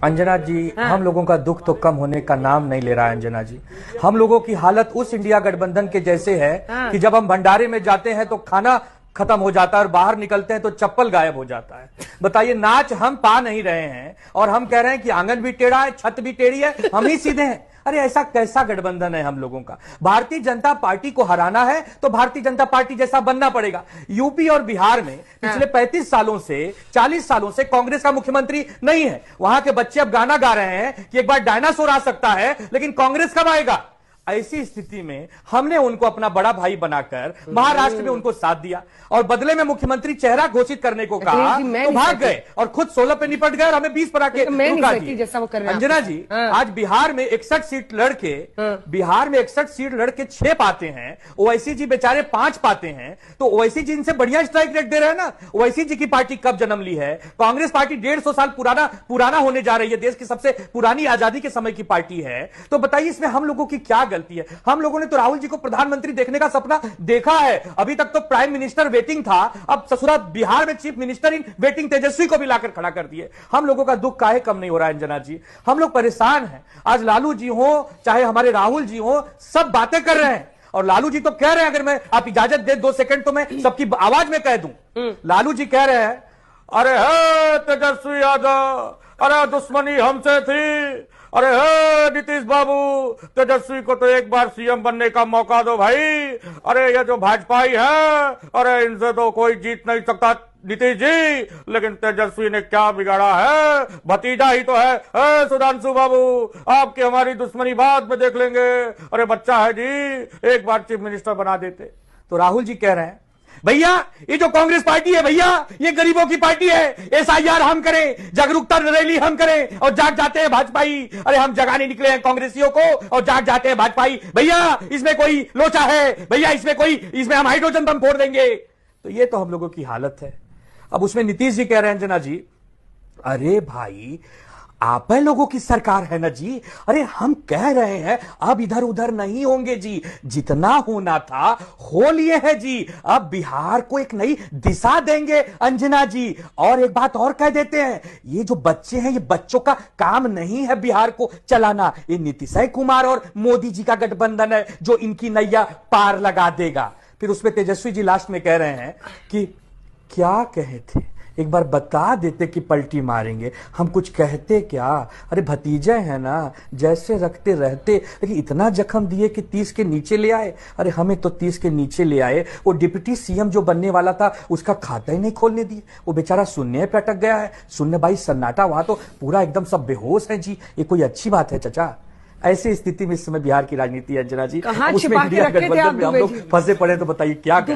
अंजना जी, हम लोगों का दुख तो कम होने का नाम नहीं ले रहा है। अंजना जी, हम लोगों की हालत उस इंडिया गठबंधन के जैसे है कि जब हम भंडारे में जाते हैं तो खाना खत्म हो जाता है और बाहर निकलते हैं तो चप्पल गायब हो जाता है। बताइए, नाच हम पा नहीं रहे हैं और हम कह रहे हैं कि आंगन भी टेढ़ा है, छत भी टेढ़ी है, हम ही सीधे हैं। अरे ऐसा कैसा गठबंधन है हम लोगों का? भारतीय जनता पार्टी को हराना है तो भारतीय जनता पार्टी जैसा बनना पड़ेगा। यूपी और बिहार में पिछले 35 सालों से 40 सालों से कांग्रेस का मुख्यमंत्री नहीं है। वहां के बच्चे अब गाना गा रहे हैं कि एक बार डायनासोर आ सकता है, लेकिन कांग्रेस कब आएगा? ऐसी स्थिति में हमने उनको अपना बड़ा भाई बनाकर महाराष्ट्र में उनको साथ दिया और बदले में मुख्यमंत्री चेहरा घोषित करने को कहा तो भाग गए और खुद 16 पे निपट गए और हमें 20 पर आके रुका दिए। अंजना जी, आज बिहार में 61 सीट लड़के बिहार में 61 सीट लड़के 6 पाते हैं, ओवैसी जी बेचारे 5 पाते हैं। तो ओवैसी जी इनसे बढ़िया स्ट्राइक रेट दे रहे हैं ना। ओवैसी जी की पार्टी कब जन्म ली है? कांग्रेस पार्टी 150 साल पुराना होने जा रही है, देश की सबसे पुरानी आजादी के समय की पार्टी है। तो बताइए, इसमें हम लोगों की क्या गलती है? हम लोगों ने तो राहुल जी को प्रधानमंत्री देखने का सपना देखा है। अभी तक तो प्राइम मिनिस्टर वेटिंग था, अब ससुरा बिहार में चीफ मिनिस्टर इन वेटिंग तेजस्वी को भी लाकर खड़ा कर दिए। हम लोगों का दुख काहे कम नहीं हो रहा है अंजना जी? हम लोग परेशान हैं। आज लालू जी हो चाहे हमारे राहुल जी हो, सब बातें कर रहे हैं और लालू जी तो कह रहे हैं, अगर मैं आप इजाजत दे 2 सेकंड तो मैं सबकी आवाज में कह दूं। लालू जी कह रहे हैं, अरे हे तेजस्वी यादव, अरे दुश्मनी हमसे थी, अरे हे नीतीश बाबू, तेजस्वी को तो एक बार सीएम बनने का मौका दो भाई। अरे ये जो भाजपाई है, अरे इनसे तो कोई जीत नहीं सकता नीतीश जी, लेकिन तेजस्वी ने क्या बिगाड़ा है? भतीजा ही तो है। सुधांशु बाबू, आपकी हमारी दुश्मनी बाद में देख लेंगे। अरे बच्चा है जी, एक बार चीफ मिनिस्टर बना देते। तो राहुल जी कह रहे हैं, भैया ये जो कांग्रेस पार्टी है भैया, ये गरीबों की पार्टी है। एसआईआर हम करें, जागरूकता रैली हम करें और जाग जाते हैं भाजपाई। अरे हम जगाने निकले हैं कांग्रेसियों को और जाग जाते हैं भाजपाई। भैया इसमें कोई लोचा है, भैया इसमें हम हाइड्रोजन बम फोड़ देंगे। तो ये तो हम लोगों की हालत है। अब उसमें नीतीश जी कह रहे हैं, अंजना जी, अरे भाई आप लोगों की सरकार है ना जी। अरे हम कह रहे हैं अब इधर उधर नहीं होंगे जी, जितना होना था हो लिए है जी। अब बिहार को एक नई दिशा देंगे अंजना जी। और एक बात और कह देते हैं, ये जो बच्चे हैं, ये बच्चों का काम नहीं है बिहार को चलाना। ये नीतीश कुमार और मोदी जी का गठबंधन है जो इनकी नैया पार लगा देगा। फिर उसमें तेजस्वी जी लास्ट में कह रहे हैं कि क्या कहे थे, एक बार बता देते कि पलटी मारेंगे, हम कुछ कहते क्या? अरे भतीजे हैं ना, जैसे रखते रहते, लेकिन इतना जख्म दिए कि 30 के नीचे ले आए। अरे हमें तो 30 के नीचे ले आए। वो डिप्टी सीएम जो बनने वाला था उसका खाता ही नहीं खोलने दिए, वो बेचारा शून्य पे अटक गया है। शून्य भाई सन्नाटा, वहां तो पूरा एकदम सब बेहोश है जी। ये कोई अच्छी बात है चाचा? ऐसी स्थिति में इस समय बिहार की राजनीति है अंजना जी। कहां छिपा के रखे थे आप? हम लोग फंसे पड़े, तो बताइए क्या करें?